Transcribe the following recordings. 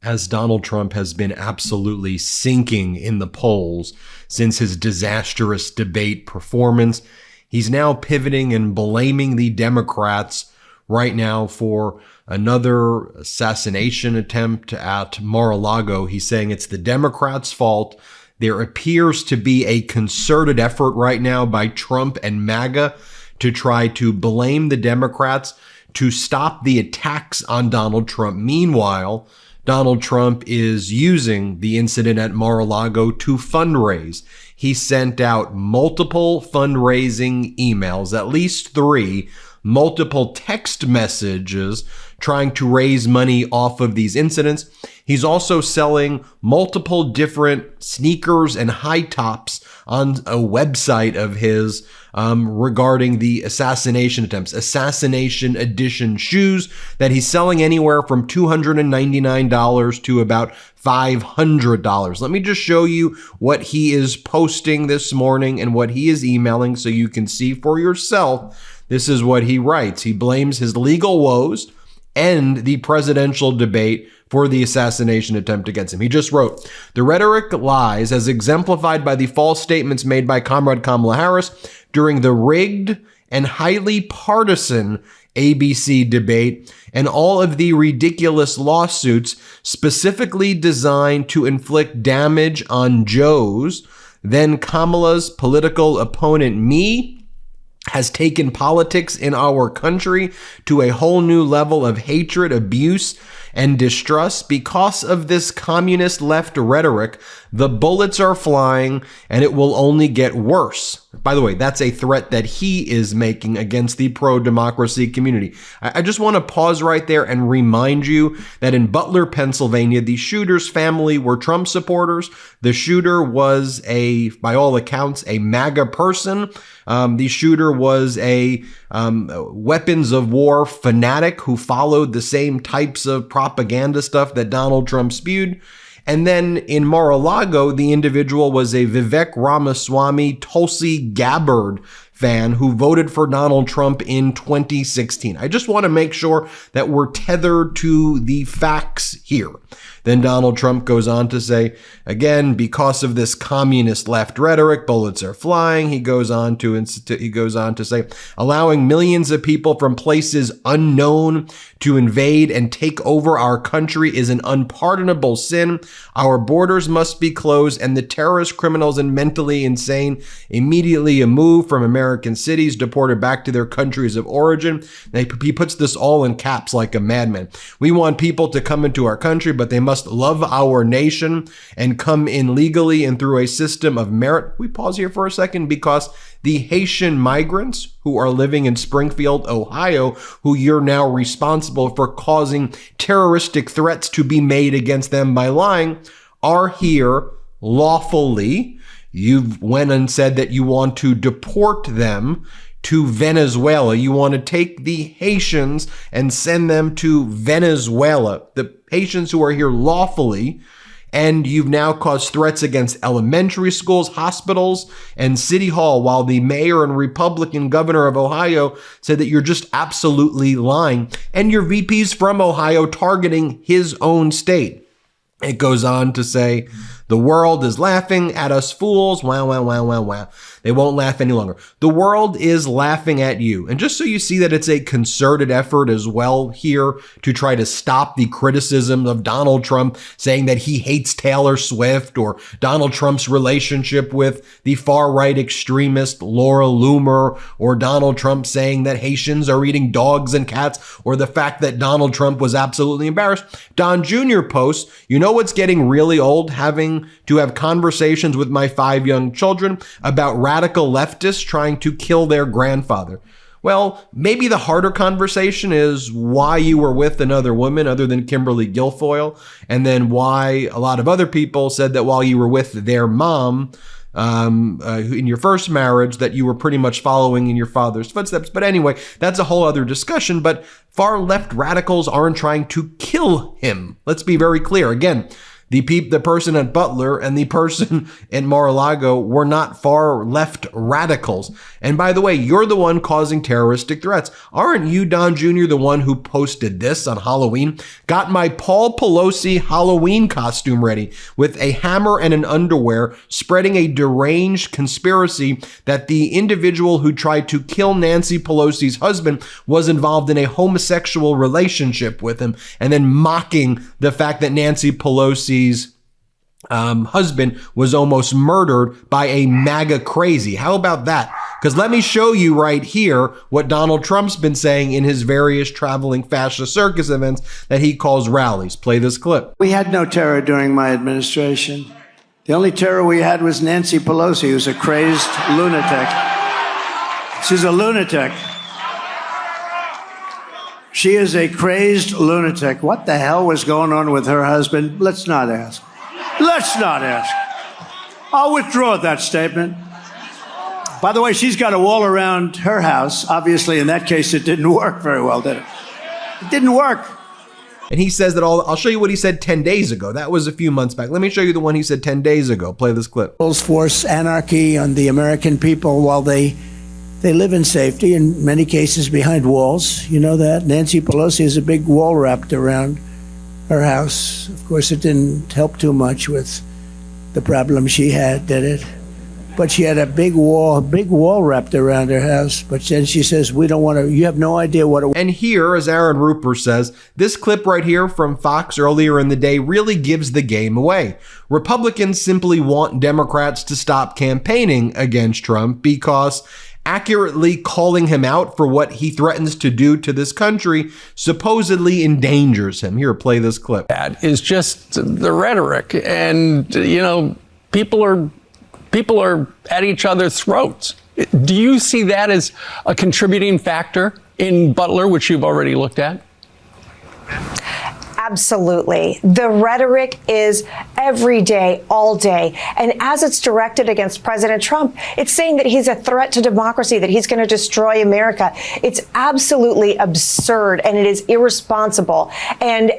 as Donald Trump has been absolutely sinking in the polls since his disastrous debate performance. He's now pivoting and blaming the Democrats right now for another assassination attempt at Mar-a-Lago. He's saying it's the Democrats' fault. There appears to be a concerted effort right now by Trump and MAGA to try to blame the Democrats to stop the attacks on Donald Trump. Meanwhile, Donald Trump is using the incident at Mar-a-Lago to fundraise. He sent out multiple fundraising emails, at least 3, multiple text messages trying to raise money off of these incidents. He's also selling multiple different sneakers and high tops on a website of his regarding the assassination attempts, assassination edition shoes that he's selling anywhere from $299 to about $500. Let me just show you what he is posting this morning and what he is emailing so you can see for yourself. This is what he writes. He blames his legal woes and the presidential debate for the assassination attempt against him. He just wrote, "The rhetoric lies as exemplified by the false statements made by Comrade Kamala Harris during the rigged and highly partisan ABC debate and all of the ridiculous lawsuits specifically designed to inflict damage on Joe's, then Kamala's political opponent, me, has taken politics in our country to a whole new level of hatred, abuse, and distrust. Because of this communist left rhetoric, the bullets are flying and it will only get worse." By the way, that's a threat that he is making against the pro-democracy community. I just want to pause right there and remind you that in Butler, Pennsylvania, the shooter's family were Trump supporters. The shooter was by all accounts, a MAGA person. The shooter was a weapons of war fanatic who followed the same types of propaganda stuff that Donald Trump spewed. And then in Mar-a-Lago, the individual was a Vivek Ramaswamy Tulsi Gabbard fan who voted for Donald Trump in 2016. I just want to make sure that we're tethered to the facts here. Then Donald Trump goes on to say, again, because of this communist left rhetoric, bullets are flying. He goes on to say, allowing millions of people from places unknown to invade and take over our country is an unpardonable sin. Our borders must be closed and the terrorist criminals and mentally insane immediately removed from American cities, deported back to their countries of origin. He puts this all in caps like a madman. We want people to come into our country, but they must love our nation and come in legally and through a system of merit. We pause here for a second because the Haitian migrants who are living in Springfield, Ohio, who you're now responsible for causing terroristic threats to be made against them by lying, are here lawfully. You've went and said that you want to deport them to Venezuela. You want to take the Haitians and send them to Venezuela, the Haitians who are here lawfully, and you've now caused threats against elementary schools, hospitals, and City Hall, while the mayor and Republican governor of Ohio said that you're just absolutely lying, and your VP's from Ohio targeting his own state. It goes on to say, the world is laughing at us fools. Wow, wow, wow, wow, wow. They won't laugh any longer. The world is laughing at you. And just so you see that it's a concerted effort as well here to try to stop the criticism of Donald Trump saying that he hates Taylor Swift, or Donald Trump's relationship with the far-right extremist Laura Loomer, or Donald Trump saying that Haitians are eating dogs and cats, or the fact that Donald Trump was absolutely embarrassed. Don Jr. posts, you know what's getting really old? Having to have conversations with my 5 young children about radical leftists trying to kill their grandfather. Well, maybe the harder conversation is why you were with another woman other than Kimberly Guilfoyle, and then why a lot of other people said that while you were with their mom in your first marriage, that you were pretty much following in your father's footsteps. But anyway, that's a whole other discussion. But far left radicals aren't trying to kill him. Let's be very clear. Again, The person at Butler and the person at Mar-a-Lago were not far left radicals. And by the way, you're the one causing terroristic threats. Aren't you, Don Jr., the one who posted this on Halloween? Got my Paul Pelosi Halloween costume ready with a hammer and an underwear, spreading a deranged conspiracy that the individual who tried to kill Nancy Pelosi's husband was involved in a homosexual relationship with him, and then mocking the fact that Nancy Pelosi's husband was almost murdered by a MAGA crazy. How about that? Because let me show you right here what Donald Trump's been saying in his various traveling fascist circus events that he calls rallies. Play this clip. We had no terror during my administration. The only terror we had was Nancy Pelosi, who's a crazed lunatic. She's a lunatic. She is a crazed lunatic. What the hell was going on with her husband? Let's not ask. Let's not ask. I'll withdraw that statement. By the way, she's got a wall around her house. Obviously, in that case, it didn't work very well, did it? It didn't work. And he says that I'll show you what he said 10 days ago. That was a few months back. Let me show you the one he said 10 days ago. Play this clip. Force anarchy on the American people while they live in safety, in many cases behind walls. You know that? Nancy Pelosi has a big wall wrapped around her house. Of course, it didn't help too much with the problem she had, did it? But she had a big wall wrapped around her house. But then she says, we don't want to, you have no idea what it. And here, as Aaron Rupert says, this clip right here from Fox earlier in the day really gives the game away. Republicans simply want Democrats to stop campaigning against Trump because accurately calling him out for what he threatens to do to this country supposedly endangers him. Here, play this clip. That is just the rhetoric. And, you know, people are at each other's throats. Do you see that as a contributing factor in Butler, which you've already looked at? Absolutely. The rhetoric is every day, all day. And as it's directed against President Trump, it's saying that he's a threat to democracy, that he's going to destroy America. It's absolutely absurd, and it is irresponsible. And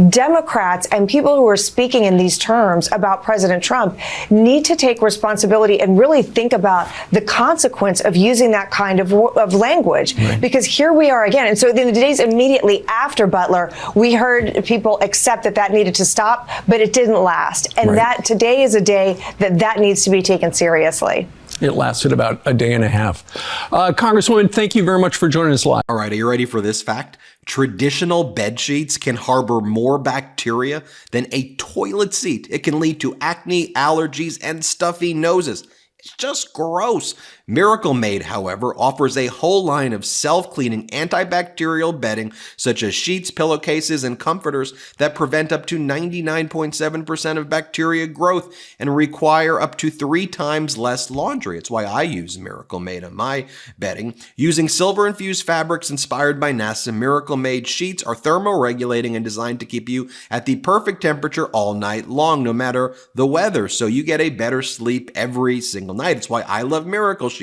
Democrats and people who are speaking in these terms about President Trump need to take responsibility and really think about the consequence of using that kind of language. Right. Because here we are again. And so in the days immediately after Butler, we heard people accept that needed to stop, but it didn't last. And that today is a day that needs to be taken seriously. It lasted about a day and a half. Congresswoman, thank you very much for joining us live. All right, are you ready for this fact? Traditional bed sheets can harbor more bacteria than a toilet seat. It can lead to acne, allergies, and stuffy noses. It's just gross. Miracle Made, however, offers a whole line of self-cleaning antibacterial bedding, such as sheets, pillowcases, and comforters that prevent up to 99.7% of bacteria growth and require up to 3 times less laundry. It's why I use Miracle Made on my bedding. Using silver-infused fabrics inspired by NASA, Miracle Made sheets are thermoregulating and designed to keep you at the perfect temperature all night long, no matter the weather, so you get a better sleep every single night. It's why I love Miracle Sheets.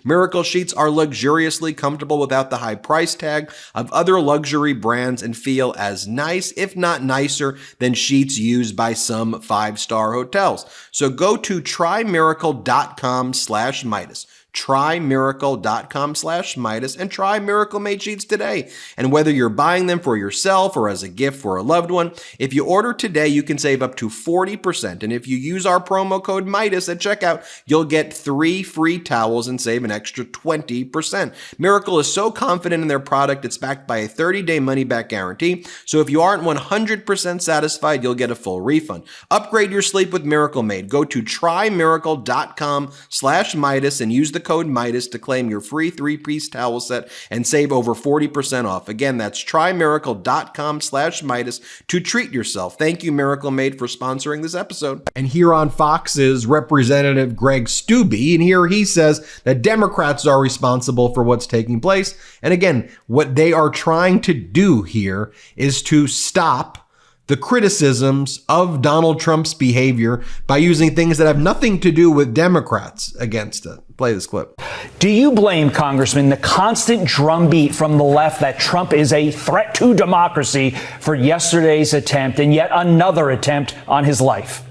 Miracle Sheets are luxuriously comfortable without the high price tag of other luxury brands and feel as nice, if not nicer, than sheets used by some 5-star hotels. So go to trymiracle.com/Meidas. Trymiracle.com/Meidas and try Miracle Made sheets today. And whether you're buying them for yourself or as a gift for a loved one, if you order today, you can save up to 40%. And if you use our promo code Meidas at checkout, you'll get 3 free towels and save an extra 20%. Miracle is so confident in their product, it's backed by a 30-day money-back guarantee. So if you aren't 100% satisfied, you'll get a full refund. Upgrade your sleep with Miracle Made. Go to trymiracle.com/Meidas and use the code Meidas to claim your free 3-piece towel set and save over 40% off. Again, that's trymiracle.com/Meidas to treat yourself. Thank you, Miracle Made, for sponsoring this episode. And here on Fox is Representative Greg Steube, and here he says that Democrats are responsible for what's taking place. And again, what they are trying to do here is to stop the criticisms of Donald Trump's behavior by using things that have nothing to do with Democrats against it. Play this clip. Do you blame, Congressman, the constant drumbeat from the left that Trump is a threat to democracy for yesterday's attempt and yet another attempt on his life?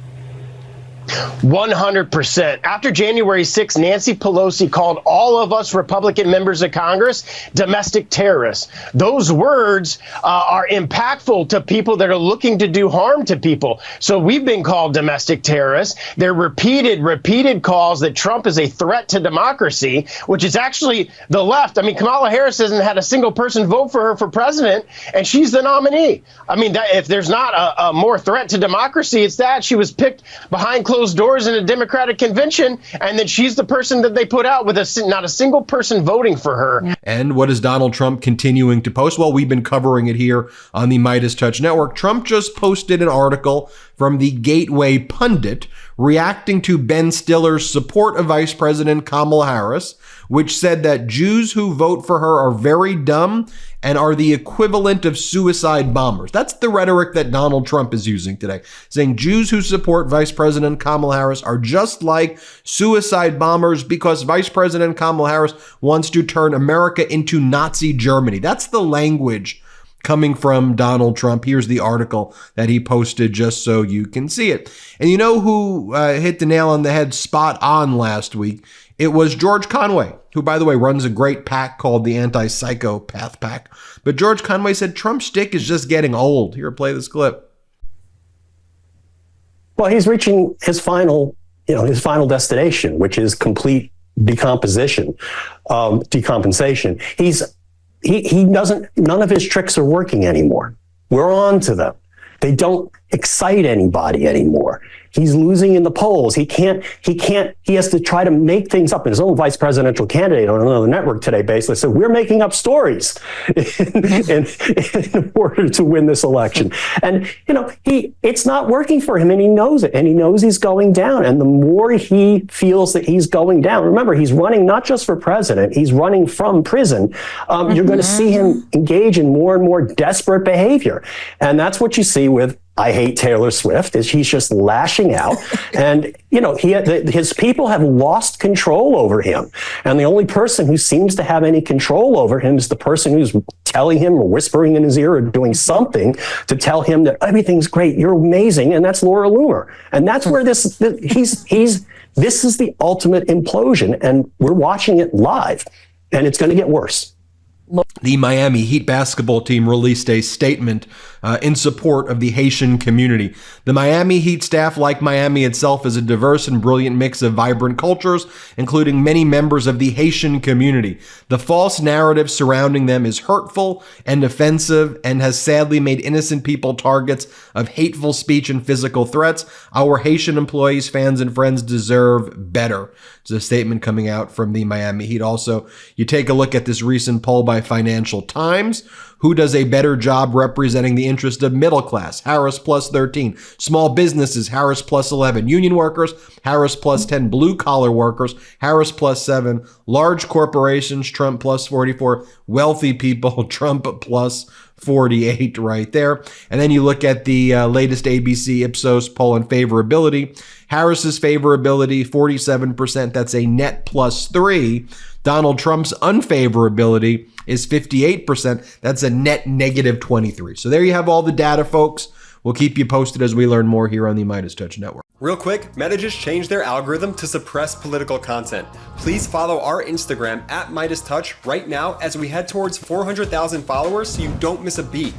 100%. After January 6th, Nancy Pelosi called all of us Republican members of Congress domestic terrorists. Those words are impactful to people that are looking to do harm to people. So we've been called domestic terrorists. They're repeated calls that Trump is a threat to democracy, which is actually the left. I mean, Kamala Harris hasn't had a single person vote for her for president, and she's the nominee. I mean, if there's not a more threat to democracy, it's that she was picked behind closed doors in a Democratic convention, and then she's the person that they put out with not a single person voting for her. And what is Donald Trump continuing to post? Well, we've been covering it here on the MeidasTouch Network. Trump just posted an article from the Gateway Pundit reacting to Ben Stiller's support of Vice President Kamala Harris, which said that Jews who vote for her are very dumb and are the equivalent of suicide bombers. That's the rhetoric that Donald Trump is using today, saying Jews who support Vice President Kamala Harris are just like suicide bombers because Vice President Kamala Harris wants to turn America into Nazi Germany. That's the language coming from Donald Trump. Here's the article that he posted just so you can see it. And you know who hit the nail on the head spot on last week? It was George Conway, who, by the way, runs a great pack called the Anti-Psychopath Pack. But George Conway said Trump's shtick is just getting old. Here, play this clip. Well, he's reaching his final destination, which is complete decompensation. He doesn't, none of his tricks are working anymore. We're on to them. They don't excite anybody anymore. He's losing in the polls. He has to try to make things up. And his own vice presidential candidate on another network today basically said, we're making up stories in order to win this election. And, it's not working for him, and he knows it, and he knows he's going down. And the more he feels that he's going down, remember, he's running not just for president, he's running from prison. You're going to see him engage in more and more desperate behavior. And that's what you see with I hate Taylor Swift, is he's just lashing out. And, his people have lost control over him. And the only person who seems to have any control over him is the person who's telling him or whispering in his ear or doing something to tell him that everything's great, you're amazing. And that's Laura Loomer. And that's where this is the ultimate implosion. And we're watching it live, and it's going to get worse. The Miami Heat basketball team released a statement in support of the Haitian community. The Miami Heat staff, like Miami itself, is a diverse and brilliant mix of vibrant cultures, including many members of the Haitian community. The false narrative surrounding them is hurtful and offensive and has sadly made innocent people targets of hateful speech and physical threats. Our Haitian employees, fans, and friends deserve better. It's a statement coming out from the Miami Heat. Also, you take a look at this recent poll by Financial Times. Who does a better job representing the interest of middle class? Harris plus 13. Small businesses, Harris plus 11. Union workers, Harris plus 10. Blue collar workers, Harris plus 7. Large corporations, Trump plus 44. Wealthy people, Trump plus 48 right there. And then you look at the latest ABC Ipsos poll on favorability. Harris's favorability, 47%. That's a net plus 3. Donald Trump's unfavorability is 58%. That's a net negative 23. So there you have all the data, folks. We'll keep you posted as we learn more here on the MeidasTouch Network. Real quick, Meta just changed their algorithm to suppress political content. Please follow our Instagram at MeidasTouch right now as we head towards 400,000 followers so you don't miss a beat.